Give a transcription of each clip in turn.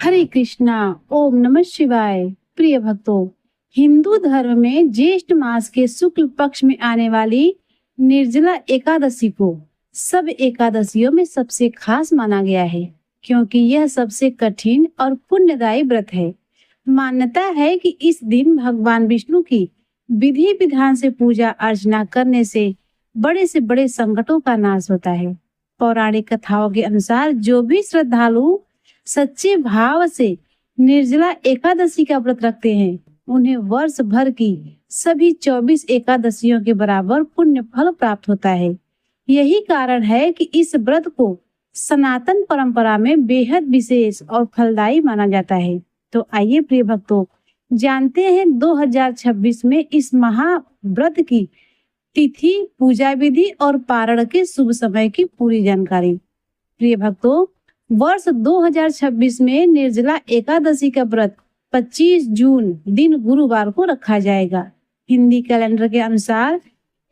हरे कृष्णा। ओम नमः शिवाय। प्रिय भक्तों, हिंदू धर्म में ज्येष्ठ मास के शुक्ल पक्ष में आने वाली निर्जला एकादशी को सब एकादशियों में सबसे खास माना गया है, क्योंकि यह सबसे कठिन और पुण्यदायी व्रत है। मान्यता है कि इस दिन भगवान विष्णु की विधि विधान से पूजा अर्चना करने से बड़े संकटों का नाश होता है। पौराणिक कथाओं के अनुसार जो भी श्रद्धालु सच्चे भाव से निर्जला एकादशी का व्रत रखते हैं, उन्हें वर्ष भर की सभी 24 एकादशियों के बराबर पुण्य फल प्राप्त होता है। यही कारण है कि इस व्रत को सनातन परंपरा में बेहद विशेष और फलदायी माना जाता है। तो आइए प्रिय भक्तों, जानते हैं 2026 में इस महाव्रत की तिथि, पूजा विधि और पारण के शुभ समय की पूरी जानकारी। प्रिय भक्तों, वर्ष 2026 में निर्जला एकादशी का व्रत 25 जून दिन गुरुवार को रखा जाएगा। हिंदी कैलेंडर के अनुसार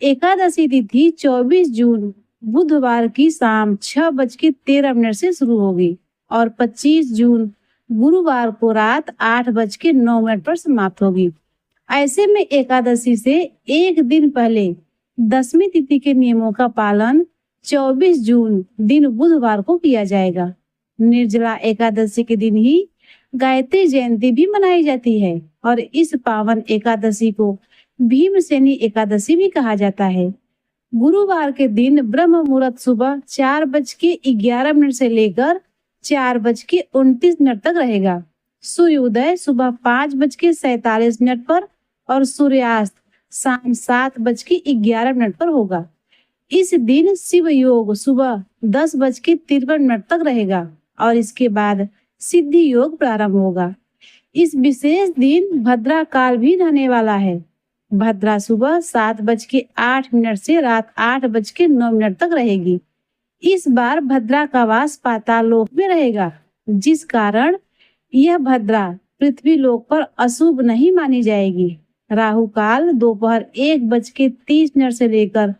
एकादशी तिथि 24 जून बुधवार की शाम 6:13 से शुरू होगी और 25 जून गुरुवार को रात 8:09 पर समाप्त होगी। ऐसे में एकादशी से एक दिन पहले दसवीं तिथि के नियमों का पालन 24 जून दिन बुधवार को किया जाएगा। निर्जला एकादशी के दिन ही गायत्री जयंती भी मनाई जाती है और इस पावन एकादशी को भीमसेनी एकादशी भी कहा जाता है। गुरुवार के दिन ब्रह्म मुहूर्त सुबह 4:11 से लेकर 4:29 तक रहेगा। सूर्योदय सुबह 5:47 पर और सूर्यास्त शाम 7:11 पर होगा। इस दिन शिव योग सुबह 10:53 तक रहेगा और इसके बाद सिद्धि योग प्रारंभ होगा। इस विशेष दिन भद्रा काल भी रहने वाला है। भद्रा सुबह 7:08 से रात 8:09 तक रहेगी। इस बार भद्रा का वास पाताल लोक में रहेगा, जिस कारण यह भद्रा पृथ्वी लोक पर अशुभ नहीं मानी जाएगी। राहु काल दोपहर 1:30 से लेकर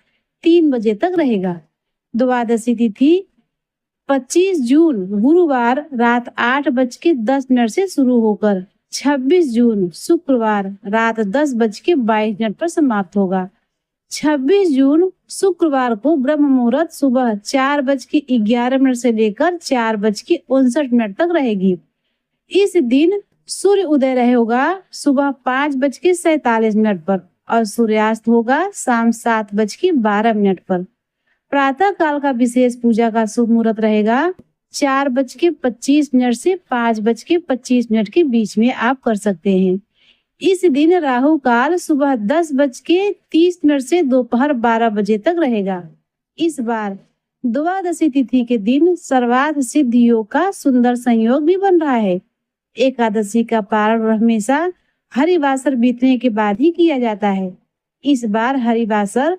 3 बजे तक रहेगा। द्वादशी तिथि 25 जून गुरुवार रात 8:10 से शुरू होकर 26 जून शुक्रवार रात 10:22 पर समाप्त होगा। 26 जून शुक्रवार को ब्रह्म मुहूर्त सुबह 4:11 से लेकर 4:59 तक रहेगी। इस दिन सूर्य उदय रहेगा सुबह 5:47 पर और सूर्यास्त होगा शाम 7:12 पर। प्रातः काल का विशेष पूजा का शुभ मुहूर्त रहेगा 4:25 से 5:25 के बीच में आप कर सकते हैं। इस दिन राहु काल सुबह 10:30 से दोपहर 12 बजे तक रहेगा। इस बार द्वादशी तिथि के दिन सर्वार्थ सिद्धि योग का सुंदर संयोग भी बन रहा है। एकादशी का पारण हमेशा हरिवासर बीतने के बाद ही किया जाता है। इस बार हरिवासर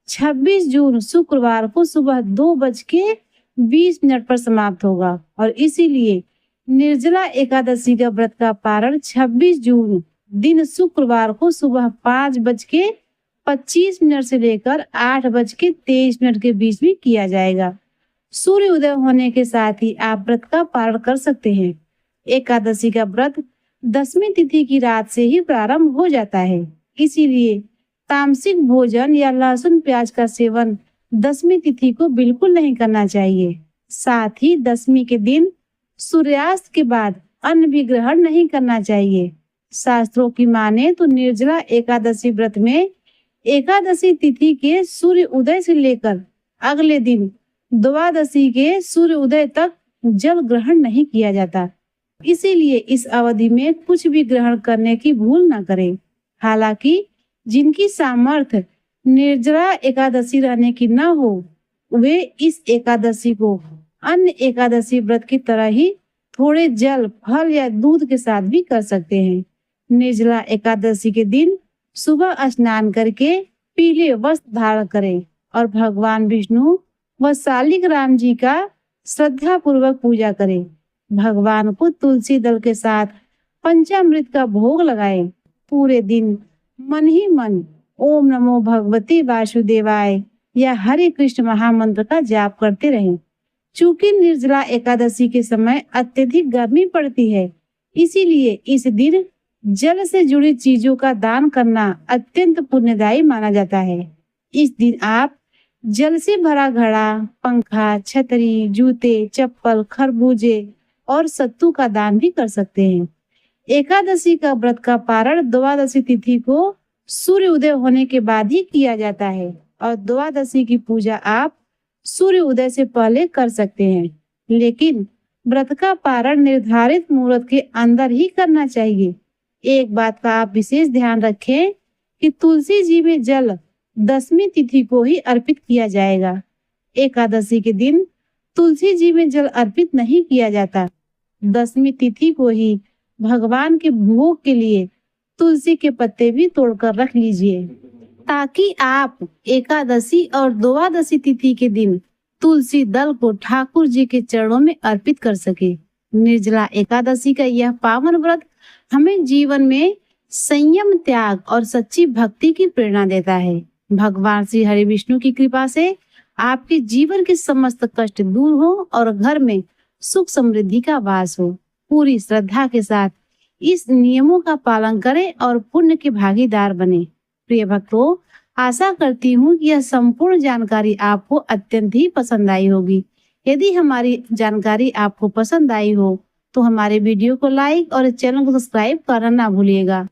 26 जून शुक्रवार को सुबह 2:20 पर समाप्त होगा और इसीलिए निर्जला एकादशी का व्रत का पारण 26 जून दिन शुक्रवार को सुबह 5:25 से लेकर 8:23 के बीच में किया जाएगा। सूर्य उदय होने के साथ ही आप व्रत का पारण कर सकते हैं। एकादशी का व्रत दसवीं तिथि की रात से ही प्रारंभ हो जाता है, इसीलिए तामसिक भोजन या लहसुन प्याज का सेवन दसवीं तिथि को बिल्कुल नहीं करना चाहिए। साथ ही दसवीं के दिन सूर्यास्त के बाद अन्न भी ग्रहण नहीं करना चाहिए। शास्त्रों की माने तो निर्जला एकादशी व्रत में एकादशी तिथि के सूर्य उदय से लेकर अगले दिन द्वादशी के सूर्य उदय तक जल ग्रहण नहीं किया जाता। इसीलिए इस अवधि में कुछ भी ग्रहण करने की भूल न करें। हालांकि जिनकी सामर्थ्य निर्जला एकादशी रहने की न हो, वे इस एकादशी को अन्य एकादशी व्रत की तरह ही थोड़े जल, फल या दूध के साथ भी कर सकते हैं। निर्जला एकादशी के दिन सुबह स्नान करके पीले वस्त्र धारण करें और भगवान विष्णु व शालिक राम जी का श्रद्धा पूर्वक पूजा करें। भगवान को तुलसी दल के साथ पंचामृत का भोग लगाएं। पूरे दिन मन ही मन ओम नमो भगवते वासुदेवाय या हरे कृष्ण महामंत्र का जाप करते रहें। चूंकि निर्जला एकादशी के समय अत्यधिक गर्मी पड़ती है, इसीलिए इस दिन जल से जुड़ी चीजों का दान करना अत्यंत पुण्यदायी माना जाता है। इस दिन आप जल से भरा घड़ा, पंखा, छतरी, जूते, चप्पल, खरबूजे और सत्तू का दान भी कर सकते हैं। एकादशी का व्रत का पारण द्वादशी तिथि को सूर्य उदय होने के बाद ही किया जाता है और द्वादशी की पूजा आप सूर्य उदय से पहले कर सकते हैं, लेकिन व्रत का पारण निर्धारित मुहूर्त के अंदर ही करना चाहिए। एक बात का आप विशेष ध्यान रखें कि तुलसी जी में जल दसवीं तिथि को ही अर्पित किया जाएगा। एकादशी के दिन तुलसी जी में जल अर्पित नहीं किया जाता। दसवीं तिथि को ही भगवान के भोग के लिए तुलसी के पत्ते भी तोड़कर रख लीजिए, ताकि आप एकादशी और द्वादशी तिथि के दिन तुलसी दल को ठाकुर जी के चरणों में अर्पित कर सके। निर्जला एकादशी का यह पावन व्रत हमें जीवन में संयम, त्याग और सच्ची भक्ति की प्रेरणा देता है। भगवान श्री हरि विष्णु की कृपा से आपके जीवन के समस्त कष्ट दूर हो और घर में सुख समृद्धि का वास हो। पूरी श्रद्धा के साथ इस नियमों का पालन करें और पुण्य के भागीदार बने। प्रिय भक्तों, आशा करती हूँ कि यह संपूर्ण जानकारी आपको अत्यंत ही पसंद आई होगी। यदि हमारी जानकारी आपको पसंद आई हो तो हमारे वीडियो को लाइक और चैनल को सब्सक्राइब करना ना भूलिएगा।